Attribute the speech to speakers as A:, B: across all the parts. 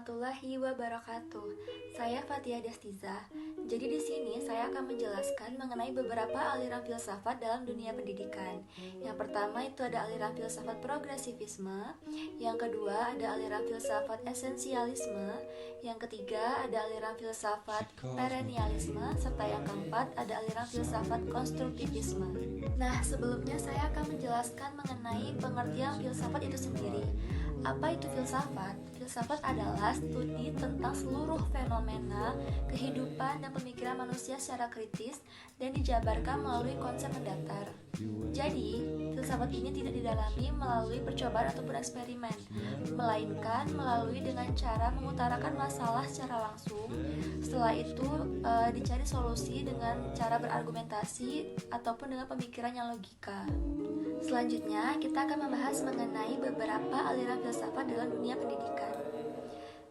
A: warahmatullahi wabarakatuh. Saya Fatia Destiza. Jadi di sini saya akan menjelaskan mengenai beberapa aliran filsafat dalam dunia pendidikan. Yang pertama itu ada aliran filsafat progresivisme, yang kedua ada aliran filsafat esensialisme, yang ketiga ada aliran filsafat perennialisme, serta yang keempat ada aliran filsafat konstruktivisme. Nah, sebelumnya saya akan menjelaskan mengenai pengertian filsafat itu sendiri. Apa itu filsafat? Filsafat adalah studi tentang seluruh fenomena, kehidupan, dan pemikiran manusia secara kritis dan dijabarkan melalui konsep mendatar. Jadi, filsafat ini tidak didalami melalui percobaan ataupun eksperimen, melainkan melalui dengan cara mengutarakan masalah secara langsung. Setelah itu, dicari solusi dengan cara berargumentasi ataupun dengan pemikiran yang logika. Selanjutnya, kita akan membahas mengenai beberapa aliran filsafat dalam dunia pendidikan.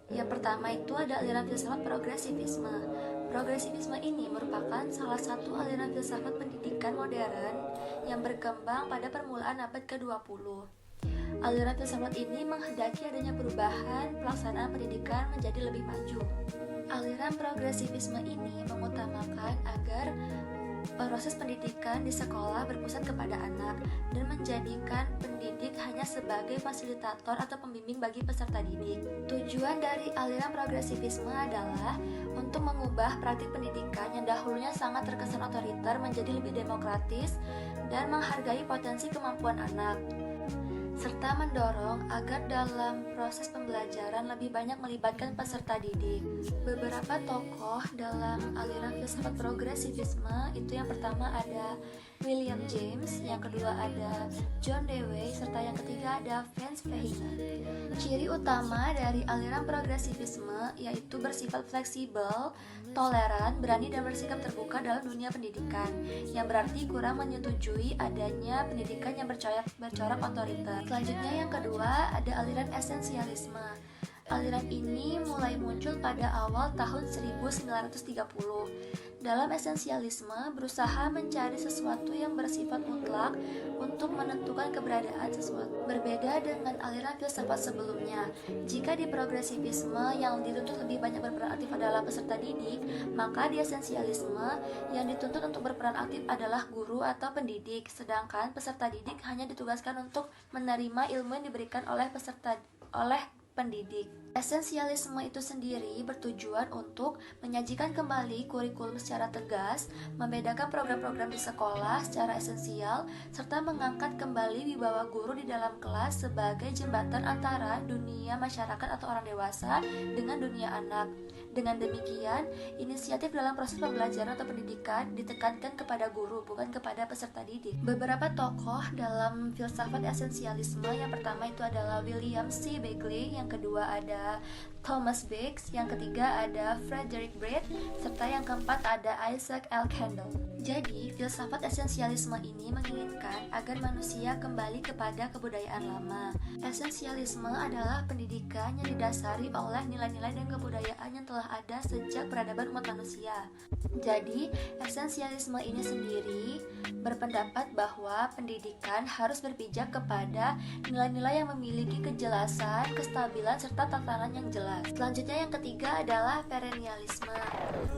A: Yang pertama itu ada aliran filsafat progresivisme. Progresivisme ini merupakan salah satu aliran filsafat pendidikan modern yang berkembang pada permulaan abad ke-20. Aliran filsafat ini menghendaki adanya perubahan pelaksanaan pendidikan menjadi lebih maju. Aliran progresivisme ini mengutamakan agar proses pendidikan di sekolah berpusat kepada anak dan menjadikan pendidik hanya sebagai fasilitator atau pembimbing bagi peserta didik. Tujuan dari aliran progresivisme adalah untuk mengubah praktik pendidikan yang dahulunya sangat terkesan otoriter menjadi lebih demokratis dan menghargai potensi kemampuan anak, serta mendorong agar dalam proses pembelajaran lebih banyak melibatkan peserta didik. Beberapa tokoh dalam aliran filsafat progresivisme itu yang pertama ada William James, yang kedua ada John Dewey, serta yang ketiga ada Franz Feigen. Ciri utama dari aliran progresivisme yaitu bersifat fleksibel, toleran, berani dan bersikap terbuka dalam dunia pendidikan, yang berarti kurang menyetujui adanya pendidikan yang bercorak otoriter. Selanjutnya yang kedua ada aliran esensialisme. Aliran ini mulai muncul pada awal tahun 1930. Dalam esensialisme berusaha mencari sesuatu yang bersifat mutlak untuk menentukan keberadaan sesuatu. Berbeda dengan aliran filsafat sebelumnya, jika di progresivisme yang dituntut lebih banyak berperan aktif adalah peserta didik, maka di esensialisme yang dituntut untuk berperan aktif adalah guru atau pendidik, sedangkan peserta didik hanya ditugaskan untuk menerima ilmu yang diberikan oleh pendidik. Esensialisme itu sendiri bertujuan untuk menyajikan kembali kurikulum secara tegas, membedakan program-program di sekolah secara esensial, serta mengangkat kembali wibawa guru di dalam kelas sebagai jembatan antara dunia masyarakat atau orang dewasa dengan dunia anak. Dengan demikian, inisiatif dalam proses pembelajaran atau pendidikan ditekankan kepada guru, bukan kepada peserta didik. Beberapa tokoh dalam filsafat esensialisme, yang pertama itu adalah William C. Bagley, yang kedua ada Thomas Bates, yang ketiga ada Frederick Bread, serta yang keempat ada Isaac L. Kendall. Jadi, filsafat esensialisme ini menginginkan agar manusia kembali kepada kebudayaan lama. Esensialisme adalah pendidikan yang didasari oleh nilai-nilai dan kebudayaan yang telah ada sejak peradaban umat manusia. Jadi, esensialisme ini sendiri berpendapat bahwa pendidikan harus berpijak kepada nilai-nilai yang memiliki kejelasan, kestabilan, serta tatanan yang jelas. Selanjutnya yang ketiga adalah perennialisme.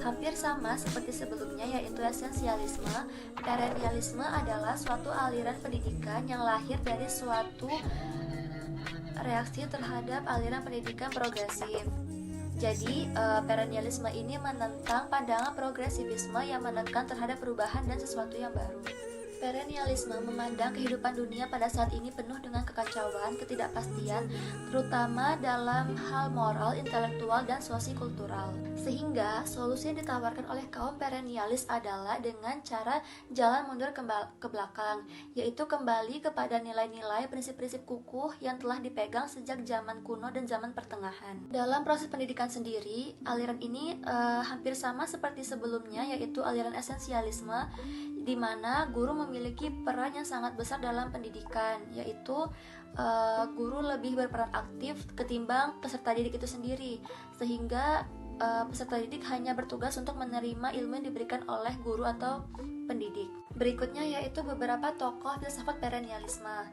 A: Hampir sama seperti sebelumnya yaitu esensialisme. Perennialisme adalah suatu aliran pendidikan yang lahir dari suatu reaksi terhadap aliran pendidikan progresif. Jadi, perennialisme ini menentang pandangan progresivisme yang menekan terhadap perubahan dan sesuatu yang baru. Perennialisme memandang kehidupan dunia pada saat ini penuh dengan kekacauan, ketidakpastian, terutama dalam hal moral, intelektual, dan sosikultural. Sehingga solusi yang ditawarkan oleh kaum perennialis adalah dengan cara jalan mundur ke belakang, yaitu kembali kepada nilai-nilai, prinsip-prinsip kukuh yang telah dipegang sejak zaman kuno dan zaman pertengahan. Dalam proses pendidikan sendiri, aliran ini hampir sama seperti sebelumnya, yaitu aliran esensialisme, di mana guru memiliki peran yang sangat besar dalam pendidikan, yaitu guru lebih berperan aktif ketimbang peserta didik itu sendiri, sehingga peserta didik hanya bertugas untuk menerima ilmu yang diberikan oleh guru atau pendidik. Berikutnya yaitu beberapa tokoh filsafat perennialisme.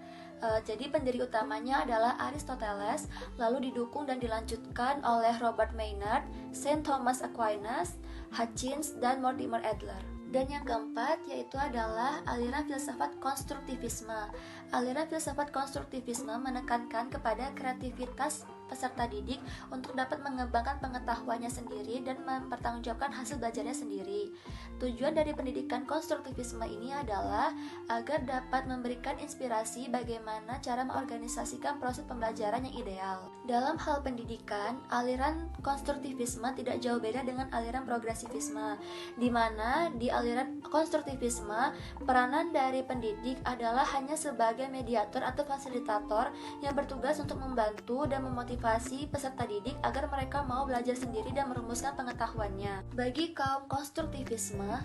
A: Jadi pendiri utamanya adalah Aristoteles, lalu didukung dan dilanjutkan oleh Robert Maynard, Saint Thomas Aquinas, Hutchins, dan Mortimer Adler. Dan yang keempat yaitu adalah aliran filsafat konstruktivisme. Aliran filsafat konstruktivisme menekankan kepada kreativitas peserta didik untuk dapat mengembangkan pengetahuannya sendiri dan mempertanggungjawabkan hasil belajarnya sendiri. Tujuan dari pendidikan konstruktivisme ini adalah agar dapat memberikan inspirasi bagaimana cara mengorganisasikan proses pembelajaran yang ideal. Dalam hal pendidikan, aliran konstruktivisme tidak jauh beda dengan aliran progresivisme, di mana di aliran konstruktivisme, peranan dari pendidik adalah hanya sebagai mediator atau fasilitator yang bertugas untuk membantu dan memotivasi peserta didik agar mereka mau belajar sendiri dan merumuskan pengetahuannya. Bagi kaum konstruktivisme,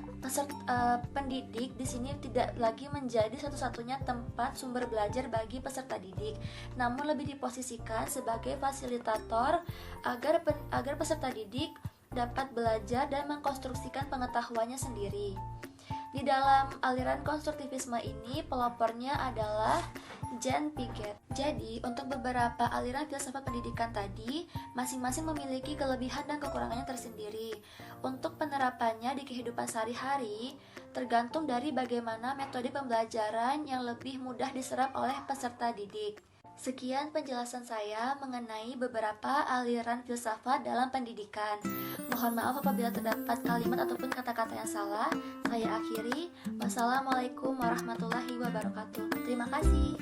A: pendidik di sini tidak lagi menjadi satu-satunya tempat sumber belajar bagi peserta didik, namun lebih diposisikan sebagai fasilitator agar peserta didik dapat belajar dan mengkonstruksikan pengetahuannya sendiri. Di dalam aliran konstruktivisme ini, pelopornya adalah Jean Piaget. Jadi, untuk beberapa aliran filsafat pendidikan tadi, masing-masing memiliki kelebihan dan kekurangannya tersendiri. Untuk penerapannya di kehidupan sehari-hari, tergantung dari bagaimana metode pembelajaran yang lebih mudah diserap oleh peserta didik. Sekian penjelasan saya mengenai beberapa aliran filsafat dalam pendidikan. Mohon maaf apabila terdapat kalimat ataupun kata-kata yang salah. Saya akhiri. Wassalamualaikum warahmatullahi wabarakatuh. Terima kasih.